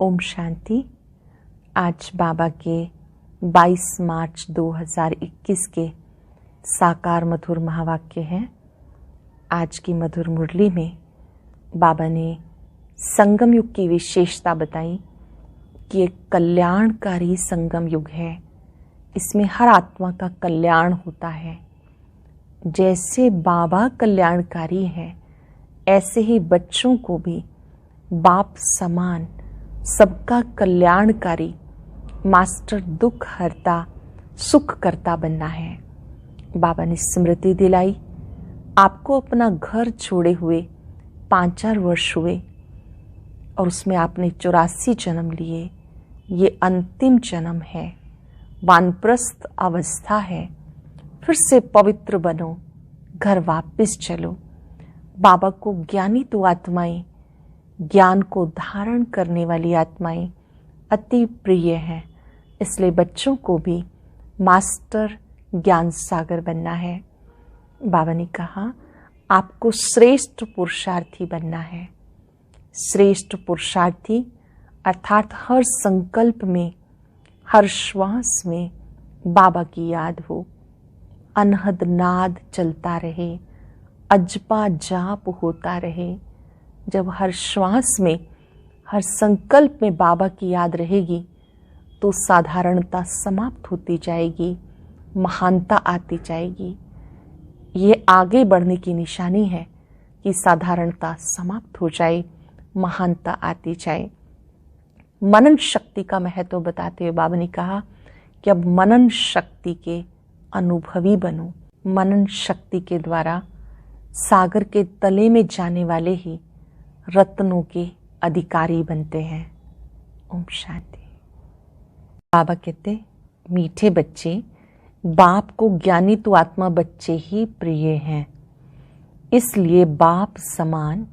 ओम शांति। आज बाबा के 22 मार्च 2021 के साकार मधुर महावाक्य हैं। आज की मधुर मुरली में बाबा ने संगम युग की विशेषता बताई कि एक कल्याणकारी संगम युग है। इसमें हर आत्मा का कल्याण होता है। जैसे बाबा कल्याणकारी है, ऐसे ही बच्चों को भी बाप समान सबका कल्याणकारी मास्टर दुख हरता सुख करता बनना है। बाबा ने स्मृति दिलाई, आपको अपना घर छोड़े हुए 5-4 वर्ष हुए और उसमें आपने 84 जन्म लिए। ये अंतिम जन्म है, वानप्रस्थ अवस्था है। फिर से पवित्र बनो, घर वापस चलो। बाबा को ज्ञानी तो आत्माएं, ज्ञान को धारण करने वाली आत्माएं अति प्रिय हैं। इसलिए बच्चों को भी मास्टर ज्ञान सागर बनना है। बाबा ने कहा, आपको श्रेष्ठ पुरुषार्थी बनना है। श्रेष्ठ पुरुषार्थी अर्थात हर संकल्प में, हर श्वास में बाबा की याद हो, अनहद नाद चलता रहे, अजपा जाप होता रहे। जब हर श्वास में, हर संकल्प में बाबा की याद रहेगी तो साधारणता समाप्त होती जाएगी, महानता आती जाएगी। ये आगे बढ़ने की निशानी है कि साधारणता समाप्त हो जाए, महानता आती जाए। मनन शक्ति का महत्व बताते हुए बाबा ने कहा कि अब मनन शक्ति के अनुभवी बनो। मनन शक्ति के द्वारा सागर के तले में जाने वाले ही रत्नों के अधिकारी बनते हैं। ओम शांति। बाबा कहते, मीठे बच्चे, बाप को ज्ञानी तो आत्मा बच्चे ही प्रिय हैं। इसलिए बाप समान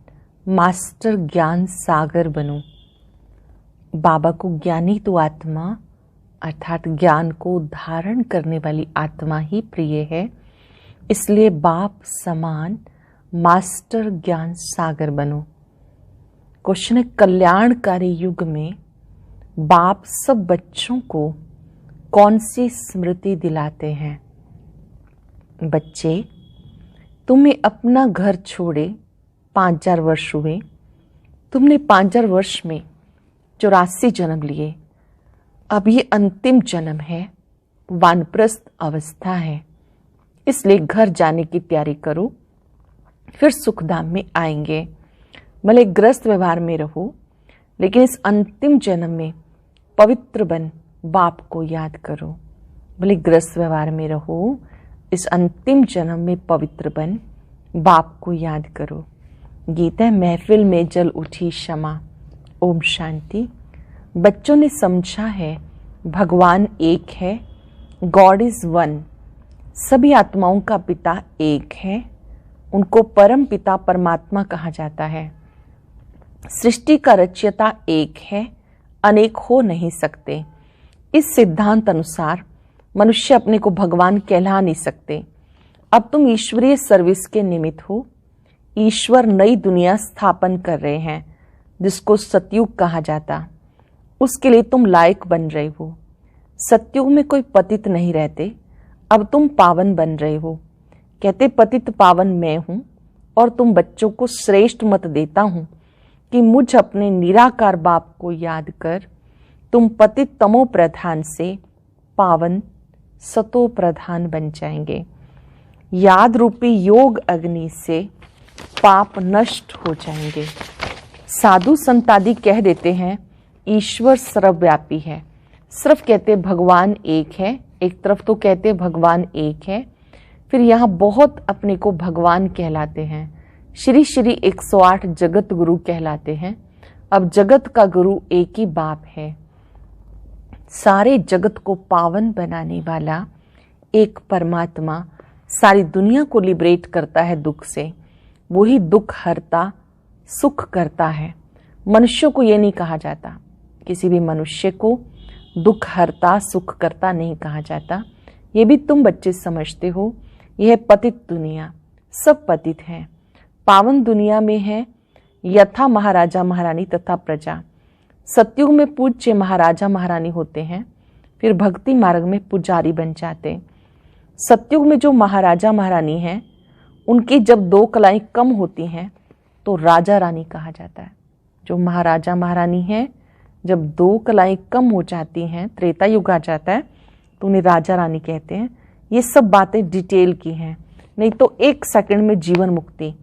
मास्टर ज्ञान सागर बनो। बाबा को ज्ञानी तो आत्मा अर्थात ज्ञान को धारण करने वाली आत्मा ही प्रिय है। इसलिए बाप समान मास्टर ज्ञान सागर बनो। क्वेश्चन है, कल्याणकारी युग में बाप सब बच्चों को कौन सी स्मृति दिलाते हैं? बच्चे, तुम्हें अपना घर छोड़े 5-4 वर्ष हुए। तुमने 5-4 वर्ष में 84 जन्म लिए। अब ये अंतिम जन्म है, वानप्रस्थ अवस्था है। इसलिए घर जाने की तैयारी करो, फिर सुखधाम में आएंगे। भले ग्रस्त व्यवहार में रहो, लेकिन इस अंतिम जन्म में पवित्र बन बाप को याद करो। भले ग्रस्त व्यवहार में रहो, इस अंतिम जन्म में पवित्र बन बाप को याद करो। गीता महफिल में जल उठी क्षमा। ओम शांति। बच्चों ने समझा है भगवान एक है, गॉड इज वन। सभी आत्माओं का पिता एक है, उनको परम पिता परमात्मा कहा जाता है। सृष्टि का रचयिता एक है, अनेक हो नहीं सकते। इस सिद्धांत अनुसार मनुष्य अपने को भगवान कहला नहीं सकते। अब तुम ईश्वरीय सर्विस के निमित्त हो। ईश्वर नई दुनिया स्थापन कर रहे हैं, जिसको सतयुग कहा जाता। उसके लिए तुम लायक बन रहे हो। सतयुग में कोई पतित नहीं रहते, अब तुम पावन बन रहे हो। कहते पतित पावन मैं हूं और तुम बच्चों को श्रेष्ठ मत देता हूं कि मुझ अपने निराकार बाप को याद कर तुम पतित तमो प्रधान से पावन सतो प्रधान बन जाएंगे। याद रूपी योग अग्नि से पाप नष्ट हो जाएंगे। साधु संतादि कह देते हैं ईश्वर सर्वव्यापी है। सिर्फ कहते भगवान एक है, एक तरफ तो कहते भगवान एक है, फिर यहाँ बहुत अपने को भगवान कहलाते हैं। श्री श्री 108 जगत गुरु कहलाते हैं। अब जगत का गुरु एक ही बाप है। सारे जगत को पावन बनाने वाला एक परमात्मा सारी दुनिया को लिबरेट करता है दुख से। वही दुख हरता सुख करता है। मनुष्यों को ये नहीं कहा जाता, किसी भी मनुष्य को दुख हरता सुख करता नहीं कहा जाता। ये भी तुम बच्चे समझते हो। यह पतित दुनिया, सब पतित हैं। पावन दुनिया में है यथा महाराजा महारानी तथा प्रजा। सतयुग में पूज्य महाराजा महारानी होते हैं, फिर भक्ति मार्ग में पुजारी बन जाते हैं। सतयुग में जो महाराजा महारानी हैं उनकी जब 2 कलाएं कम होती हैं तो राजा रानी कहा जाता है। जो महाराजा महारानी हैं जब 2 कलाएं कम हो जाती हैं, त्रेता युग आ जाता है, तो उन्हें राजा रानी कहते हैं। ये सब बातें डिटेल की हैं, नहीं तो 1 सेकंड में जीवन मुक्ति।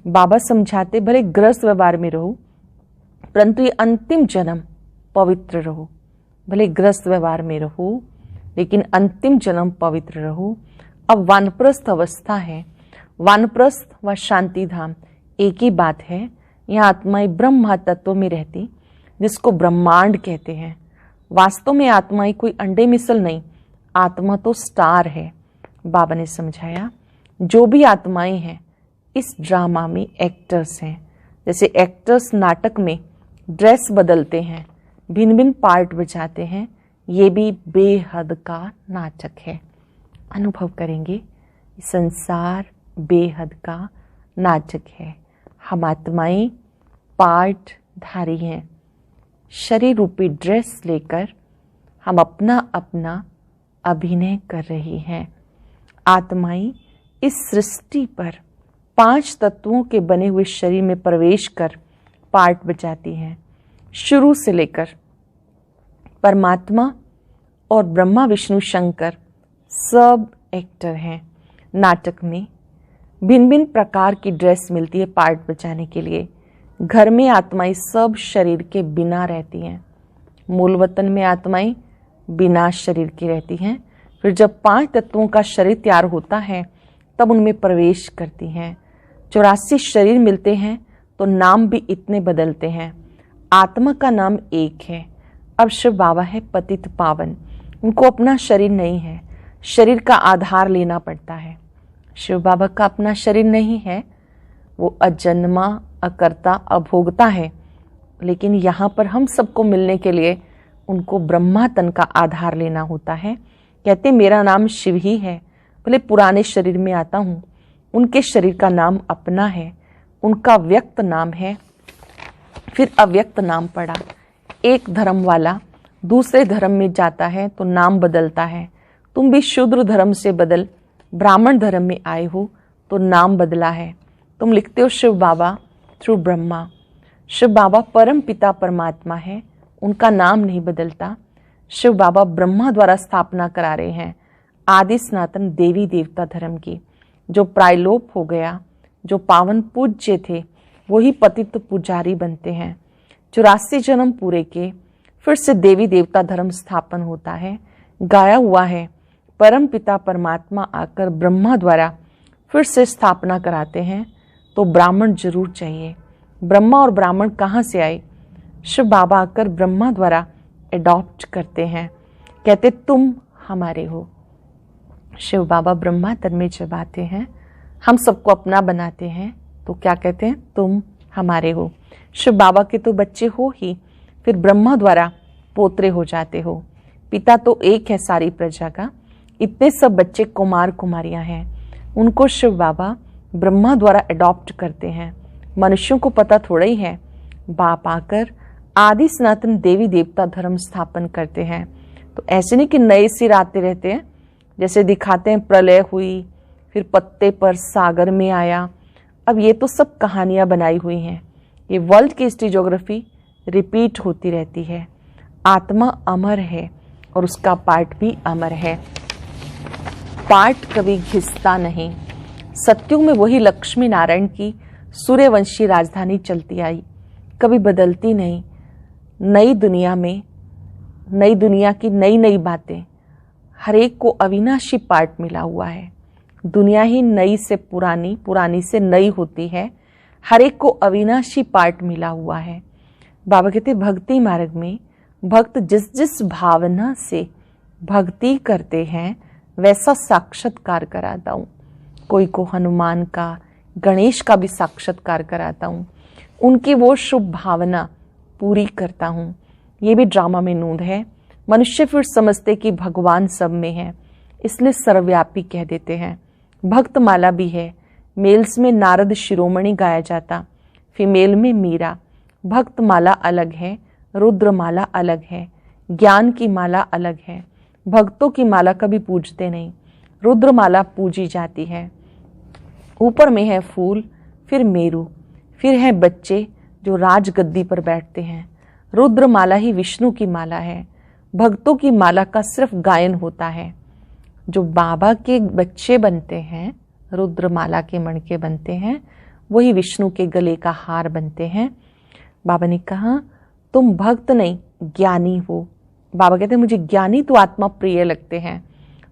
बाबा समझाते भले ग्रस्त व्यवहार में रहो परंतु ये अंतिम जन्म पवित्र रहो। भले ग्रस्त व्यवहार में रहो लेकिन अंतिम जन्म पवित्र रहो। अब वानप्रस्थ अवस्था है, वानप्रस्थ व शांति धाम एक ही बात है। यहाँ आत्माएं ब्रह्म तत्व में रहती, जिसको ब्रह्मांड कहते हैं। वास्तव में आत्माएं कोई अंडे मिसल नहीं, आत्मा तो स्टार है। बाबा ने समझाया जो भी आत्माएं हैं इस ड्रामा में एक्टर्स हैं। जैसे एक्टर्स नाटक में ड्रेस बदलते हैं, भिन्न भिन्न पार्ट बजाते हैं, ये भी बेहद का नाटक है। अनुभव करेंगे संसार बेहद का नाटक है। हम आत्माएं पार्ट धारी हैं। शरीर रूपी ड्रेस लेकर हम अपना अपना अभिनय कर रही हैं। आत्माएं इस सृष्टि पर 5 तत्वों के बने हुए शरीर में प्रवेश कर पार्ट बजाती हैं। शुरू से लेकर परमात्मा और ब्रह्मा विष्णु शंकर सब एक्टर हैं। नाटक में भिन्न भिन्न प्रकार की ड्रेस मिलती है पार्ट बजाने के लिए। घर में आत्माएं सब शरीर के बिना रहती हैं। मूल वतन में आत्माएं बिना शरीर की रहती हैं। फिर जब 5 तत्वों का शरीर तैयार होता है तब उनमें प्रवेश करती हैं। 84 शरीर मिलते हैं तो नाम भी इतने बदलते हैं। आत्मा का नाम एक है। अब शिव बाबा है पतित पावन, उनको अपना शरीर नहीं है, शरीर का आधार लेना पड़ता है। शिव बाबा का अपना शरीर नहीं है, वो अजन्मा अकर्ता अभोगता है। लेकिन यहाँ पर हम सबको मिलने के लिए उनको ब्रह्मा तन का आधार लेना होता है। कहते मेरा नाम शिव ही है, भले पुराने शरीर में आता हूँ। उनके शरीर का नाम अपना है, उनका व्यक्त नाम है, फिर अव्यक्त नाम पड़ा। एक धर्म वाला दूसरे धर्म में जाता है तो नाम बदलता है। तुम भी शूद्र धर्म से बदल ब्राह्मण धर्म में आए हो तो नाम बदला है। तुम लिखते हो शिव बाबा थ्रू ब्रह्मा। शिव बाबा परम पिता परमात्मा है, उनका नाम नहीं बदलता। शिव बाबा ब्रह्मा द्वारा स्थापना करा रहे हैं आदि सनातन देवी देवता धर्म की, जो प्रायलोप हो गया। जो पावन पूज्य थे वही पतित पुजारी बनते हैं। 84 जन्म पूरे के फिर से देवी देवता धर्म स्थापन होता है। गाया हुआ है परम पिता परमात्मा आकर ब्रह्मा द्वारा फिर से स्थापना कराते हैं तो ब्राह्मण जरूर चाहिए। ब्रह्मा और ब्राह्मण कहाँ से आए? शिव बाबा आकर ब्रह्मा द्वारा एडॉप्ट करते हैं, कहते तुम हमारे हो। शिव बाबा ब्रह्मा तन में जब आते हैं, हम सबको अपना बनाते हैं तो क्या कहते हैं? तुम हमारे हो। शिव बाबा के तो बच्चे हो ही, फिर ब्रह्मा द्वारा पोत्रे हो जाते हो। पिता तो एक है सारी प्रजा का, इतने सब बच्चे कुमार कुमारियां हैं, उनको शिव बाबा ब्रह्मा द्वारा एडॉप्ट करते हैं। मनुष्यों को पता थोड़ा ही है। बाप आकर आदि सनातन देवी देवता धर्म स्थापन करते हैं। तो ऐसे नहीं कि नए सिर आते रहते हैं, जैसे दिखाते हैं प्रलय हुई, फिर पत्ते पर सागर में आया। अब ये तो सब कहानियां बनाई हुई हैं। ये वर्ल्ड की हिस्ट्री रिपीट होती रहती है। आत्मा अमर है और उसका पार्ट भी अमर है। पार्ट कभी घिसता नहीं। सतयुग में वही लक्ष्मी नारायण की सूर्यवंशी राजधानी चलती आई, कभी बदलती नहीं। नई दुनिया में नई दुनिया की नई नई बातें, हर एक को अविनाशी पार्ट मिला हुआ है। दुनिया ही नई से पुरानी, पुरानी से नई होती है। हर एक को अविनाशी पार्ट मिला हुआ है। बाबा कहते भक्ति मार्ग में भक्त जिस जिस भावना से भक्ति करते हैं वैसा साक्षात्कार कराता हूँ। कोई को हनुमान का, गणेश का भी साक्षात्कार कराता हूँ, उनकी वो शुभ भावना पूरी करता हूँ। ये भी ड्रामा में नूंद है। मनुष्य फिर समझते कि भगवान सब में है, इसलिए सर्वव्यापी कह देते हैं। भक्त माला भी है। मेल्स में नारद शिरोमणि गाया जाता, फीमेल में मीरा। भक्त माला अलग है रुद्र माला अलग है, ज्ञान की माला अलग है। भक्तों की माला कभी पूजते नहीं, रुद्र माला पूजी जाती है। ऊपर में है फूल, फिर मेरू, फिर है बच्चे जो राजगद्दी पर बैठते हैं। रुद्र माला ही विष्णु की माला है। भक्तों की माला का सिर्फ गायन होता है। जो बाबा के बच्चे बनते हैं, रुद्र माला के मणके बनते हैं, वही विष्णु के गले का हार बनते हैं। बाबा ने कहा तुम भक्त नहीं ज्ञानी हो। बाबा कहते हैं मुझे ज्ञानी तो आत्मा प्रिय लगते हैं।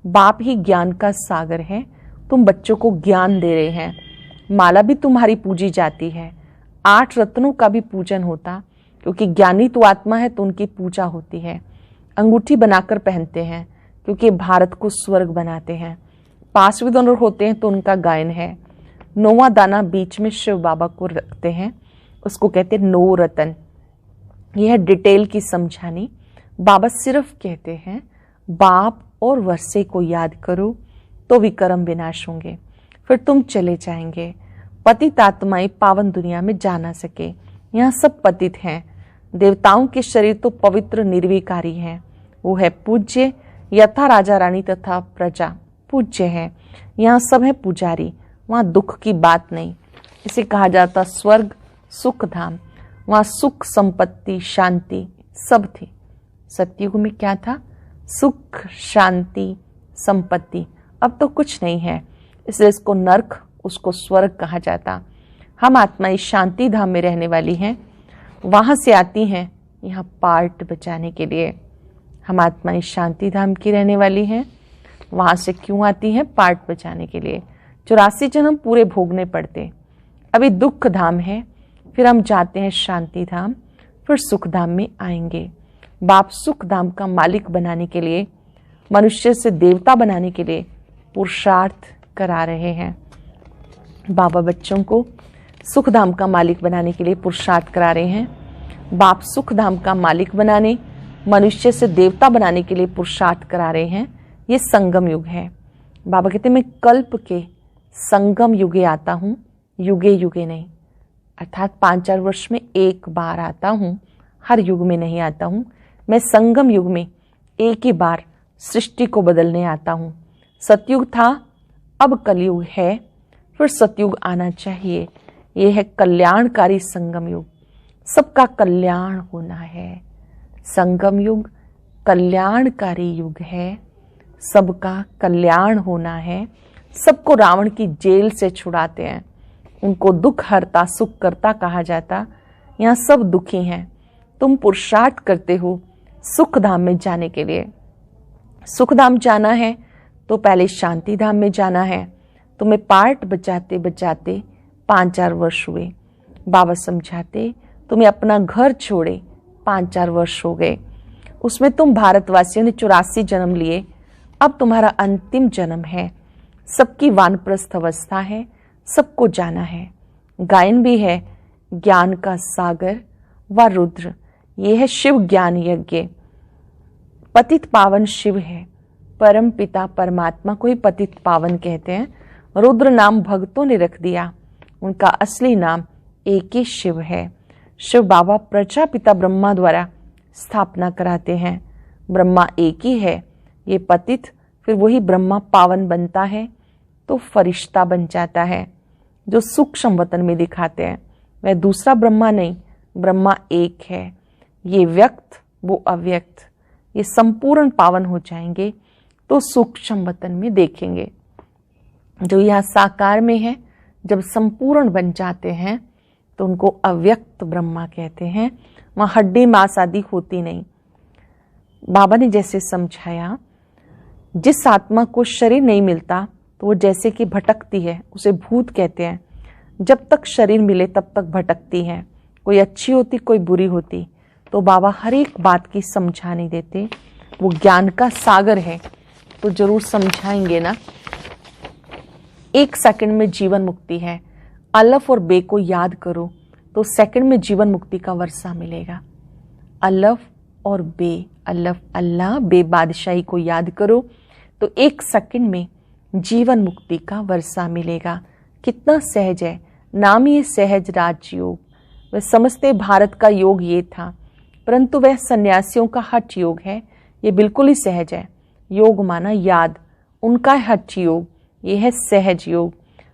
बाप ही ज्ञान का सागर है, तुम बच्चों को ज्ञान दे रहे हैं। माला भी तुम्हारी पूजी जाती है। 8 रत्नों का भी पूजन होता, क्योंकि ज्ञानी तो आत्मा है तो उनकी पूजा होती है। अंगूठी बनाकर पहनते हैं क्योंकि भारत को स्वर्ग बनाते हैं। 5 विद्वान होते हैं तो उनका गायन है। 9वां दाना बीच में शिव बाबा को रखते हैं, उसको कहते हैं 9 रतन। यह है डिटेल की समझानी। बाबा सिर्फ कहते हैं बाप और वर्षे को याद करो तो विक्रम विनाश होंगे, फिर तुम चले जाएंगे। पतित आत्माएं पावन दुनिया में जा ना सके। यहाँ सब पतित हैं। देवताओं के शरीर तो पवित्र निर्विकारी हैं। वो है पूज्य, यथा राजा रानी तथा प्रजा पूज्य है। यहाँ सब है पुजारी, वहाँ दुख की बात नहीं। इसे कहा जाता स्वर्ग सुख धाम। वहाँ सुख संपत्ति शांति सब थी। सतयुग में क्या था? सुख शांति संपत्ति। अब तो कुछ नहीं है, इसलिए इसको नर्क उसको स्वर्ग कहा जाता। हम आत्माएं शांति धाम में रहने वाली हैं, वहां से आती हैं यहाँ पार्ट बचाने के लिए। हम आत्माएं शांति धाम की रहने वाली हैं, वहां से क्यों आती हैं? पार्ट बचाने के लिए। 84 जन्म पूरे भोगने पड़ते। अभी दुख धाम है, फिर हम जाते हैं शांति धाम, फिर सुख धाम में आएंगे। बाप सुख धाम का मालिक बनाने के लिए, मनुष्य से देवता बनाने के लिए पुरुषार्थ करा रहे हैं। बाबा बच्चों को सुख धाम का मालिक बनाने के लिए पुरुषार्थ करा रहे हैं। बाप सुख धाम का मालिक बनाने, मनुष्य से देवता बनाने के लिए पुरुषार्थ करा रहे हैं। ये संगम युग है। बाबा कहते हैं मैं कल्प के संगम युगे आता हूँ, युगे युगे नहीं। अर्थात 5-4 वर्ष में एक बार आता हूँ, हर युग में नहीं आता हूँ। मैं संगम युग में एक ही बार सृष्टि को बदलने आता हूँ। सतयुग था, अब कलयुग है, फिर सतयुग आना चाहिए। यह है कल्याणकारी संगम युग। सबका कल्याण होना है। संगम युग कल्याणकारी युग है, सबका कल्याण होना है। सबको रावण की जेल से छुड़ाते हैं, उनको दुख हरता सुख करता कहा जाता। यहाँ सब दुखी हैं। तुम पुरुषार्थ करते हो सुख धाम में जाने के लिए। सुख धाम जाना है तो पहले शांति धाम में जाना है। तुम्हें पार्ट बचाते बचाते 5-4 वर्ष हुए। बाबा समझाते तुम्हें अपना घर छोड़े 5-4 वर्ष हो गए। उसमें तुम भारतवासियों ने 84 जन्म लिए, अब तुम्हारा अंतिम जन्म है। सबकी वानप्रस्थ अवस्था है, सबको जाना है। गायन भी है ज्ञान का सागर व रुद्र। ये है शिव ज्ञान यज्ञ। पतित पावन शिव है, परम पिता परमात्मा को ही पतित पावन कहते हैं। रुद्र नाम भक्तों ने रख दिया, उनका असली नाम एक ही शिव है। शिव बाबा प्रजापिता ब्रह्मा द्वारा स्थापना कराते हैं। ब्रह्मा एक ही है, ये पतित, फिर वही ब्रह्मा पावन बनता है तो फरिश्ता बन जाता है। जो सूक्ष्म वतन में दिखाते हैं वह दूसरा ब्रह्मा नहीं, ब्रह्मा एक है। ये व्यक्त वो अव्यक्त, ये संपूर्ण पावन हो जाएंगे तो सूक्ष्म वतन में देखेंगे। जो यहाँ साकार में है, जब संपूर्ण बन जाते हैं तो उनको अव्यक्त ब्रह्मा कहते हैं। वहाँ हड्डी मांस आदि होती नहीं। बाबा ने जैसे समझाया, जिस आत्मा को शरीर नहीं मिलता तो वो जैसे कि भटकती है, उसे भूत कहते हैं। जब तक शरीर मिले तब तक भटकती है, कोई अच्छी होती कोई बुरी होती। तो बाबा हर एक बात की समझाने देते। वो ज्ञान का सागर है तो जरूर समझाएंगे ना। 1 सेकंड में जीवन मुक्ति है। अलफ और बे को याद करो तो सेकंड में जीवन मुक्ति का वर्षा मिलेगा। अलफ और बे, अलफ अल्लाह, बे बादशाही को याद करो तो 1 सेकंड में जीवन मुक्ति का वर्षा मिलेगा। कितना सहज है, नाम ही सहज राजयोग। वे समझते भारत का योग ये था, परंतु वह सन्यासियों का हठ योग है। ये बिल्कुल ही सहज है। योग माना याद, उनका हठ योग, ये है सहज योग।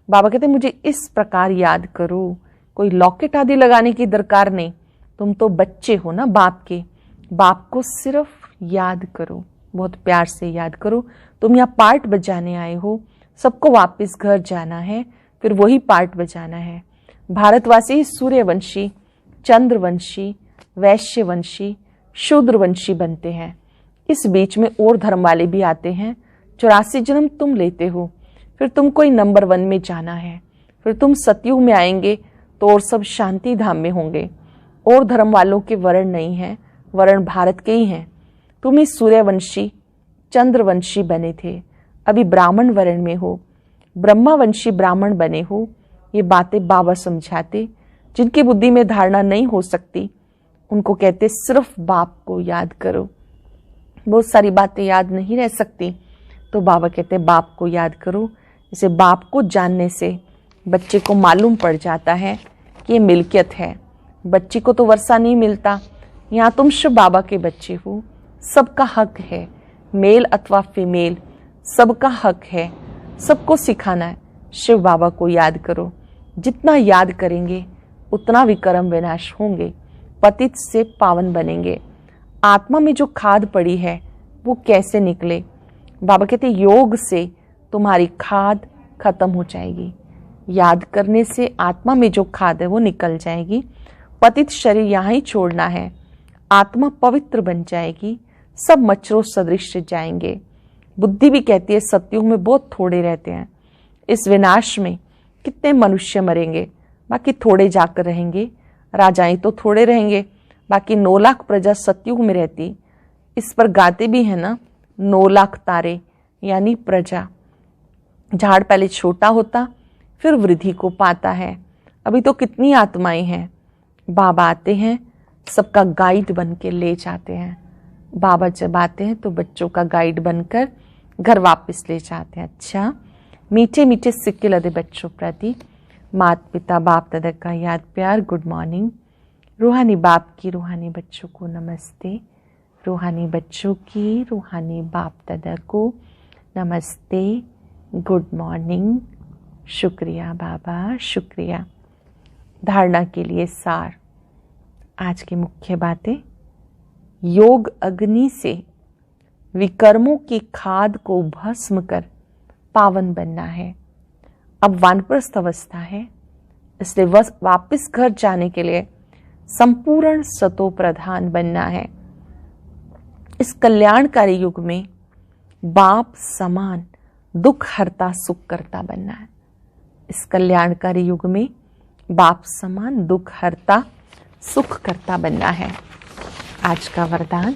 बाबा कहते मुझे इस प्रकार याद करो, कोई लॉकेट आदि लगाने की दरकार नहीं। तुम तो बच्चे हो ना बाप के, बाप को सिर्फ याद करो, बहुत प्यार से याद करो। तुम यहाँ पार्ट बजाने आए हो, सबको वापस घर जाना है, फिर वही पार्ट बजाना है। भारतवासी सूर्यवंशी, चंद्रवंशी, वैश्यवंशी, शूद्रवंशी बनते हैं। इस बीच में और धर्म वाले भी आते हैं। 84 जन्म तुम लेते हो, फिर तुम कोई नंबर 1 में जाना है, फिर तुम सतयुग में आएंगे तो और सब शांति धाम में होंगे। और धर्म वालों के वर्ण नहीं है, वर्ण भारत के ही हैं। तुम ही सूर्यवंशी, चंद्रवंशी बने थे, अभी ब्राह्मण वर्ण में हो, ब्रह्मावंशी ब्राह्मण बने हो। ये बातें बाबा समझाते। जिनकी बुद्धि में धारणा नहीं हो सकती उनको कहते सिर्फ बाप को याद करो। बहुत सारी बातें याद नहीं रह सकती तो बाबा कहते बाप को याद करो। इसे बाप को जानने से बच्चे को मालूम पड़ जाता है कि ये मिल्कियत है। बच्चे को तो वर्षा नहीं मिलता, यहाँ तुम शिव बाबा के बच्चे हो, सबका हक है, मेल अथवा फीमेल सबका हक है। सबको सिखाना है शिव बाबा को याद करो। जितना याद करेंगे उतना विक्रम विनाश होंगे, पतित से पावन बनेंगे। आत्मा में जो खाद पड़ी है वो कैसे निकले? बाबा कहते योग से तुम्हारी खाद खत्म हो जाएगी। याद करने से आत्मा में जो खाद है वो निकल जाएगी। पतित शरीर यहाँ ही छोड़ना है, आत्मा पवित्र बन जाएगी, सब मच्छरों सदृश जाएंगे। बुद्धि भी कहती है सतयुग में बहुत थोड़े रहते हैं, इस विनाश में कितने मनुष्य मरेंगे, बाकी थोड़े जाकर रहेंगे। राजाएं तो थोड़े रहेंगे, बाकी 9 लाख प्रजा सतयुग में रहती। इस पर गाते भी है ना, 9 लाख तारे यानी प्रजा। झाड़ पहले छोटा होता फिर वृद्धि को पाता है। अभी तो कितनी आत्माएं हैं। बाबा आते हैं, सबका गाइड बन के ले जाते हैं। बाबा जब आते हैं तो बच्चों का गाइड बनकर घर वापस ले जाते हैं। अच्छा, मीठे मीठे सिक्के लदे बच्चों प्रति माता पिता बाप दादा का याद प्यार, गुड मॉर्निंग। रूहानी बाप की रूहानी बच्चों को नमस्ते, रूहानी बच्चों की रूहानी बाप दादा को नमस्ते, गुड मॉर्निंग। शुक्रिया बाबा, शुक्रिया। धारणा के लिए सार, आज की मुख्य बातें। योग अग्नि से विकर्मों की खाद को भस्म कर पावन बनना है। अब वानप्रस्थ अवस्था है, इसलिए वापस घर जाने के लिए संपूर्ण सतो प्रधान बनना है। इस कल्याणकारी युग में बाप समान दुख हरता सुख करता बनना है। इस कल्याणकारी युग में बाप समान दुख हरता सुख करता बनना है। आज का वरदान,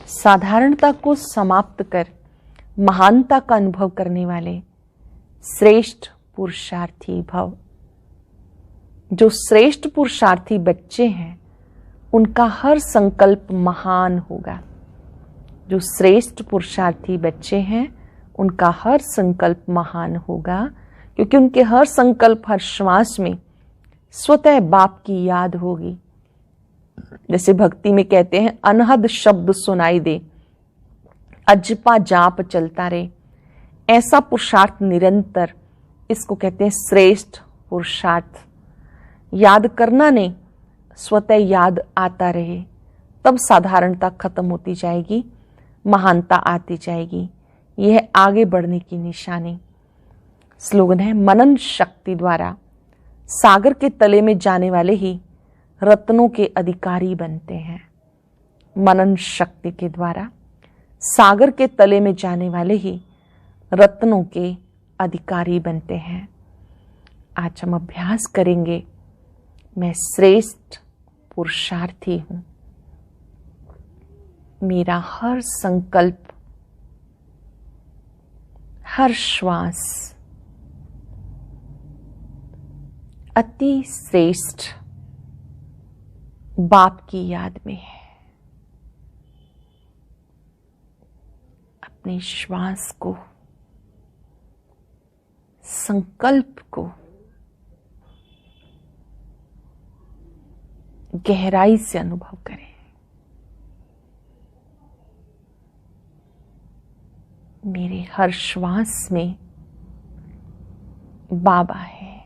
साधारणता को समाप्त कर महानता का अनुभव करने वाले श्रेष्ठ पुरुषार्थी भव। जो श्रेष्ठ पुरुषार्थी बच्चे हैं उनका हर संकल्प महान होगा। जो श्रेष्ठ पुरुषार्थी बच्चे हैं उनका हर संकल्प महान होगा, क्योंकि उनके हर संकल्प, हर श्वास में स्वतः बाप की याद होगी। जैसे भक्ति में कहते हैं, अनहद शब्द सुनाई दे, अजपा जाप चलता रहे। ऐसा पुरुषार्थ निरंतर, इसको कहते हैं श्रेष्ठ पुरुषार्थ। याद करना नहीं, स्वतः याद आता रहे, तब साधारणता खत्म होती जाएगी, महानता आती जाएगी। यह आगे बढ़ने की निशानी। स्लोगन है, मनन शक्ति द्वारा सागर के तले में जाने वाले ही रत्नों के अधिकारी बनते हैं। मनन शक्ति के द्वारा सागर के तले में जाने वाले ही रत्नों के अधिकारी बनते हैं। आज हम अभ्यास करेंगे, मैं श्रेष्ठ पुरुषार्थी हूं। मेरा हर संकल्प, हर श्वास अति श्रेष्ठ बाप की याद में है। अपने श्वास को, संकल्प को गहराई से अनुभव करें। मेरे हर श्वास में बाबा है,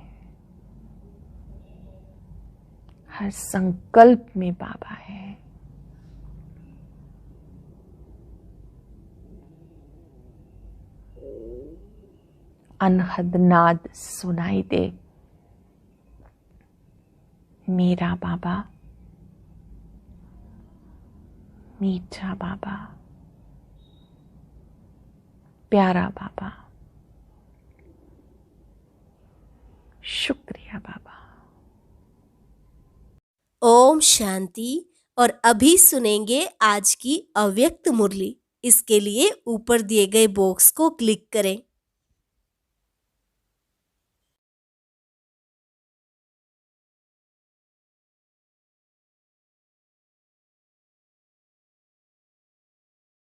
हर संकल्प में बाबा है। अनहद नाद सुनाई दे, मेरा बाबा, मीठा बाबा, प्यारा बाबा, शुक्रिया बाबा। ओम शांति। और अभी सुनेंगे आज की अव्यक्त मुरली। इसके लिए ऊपर दिए गए बॉक्स को क्लिक करें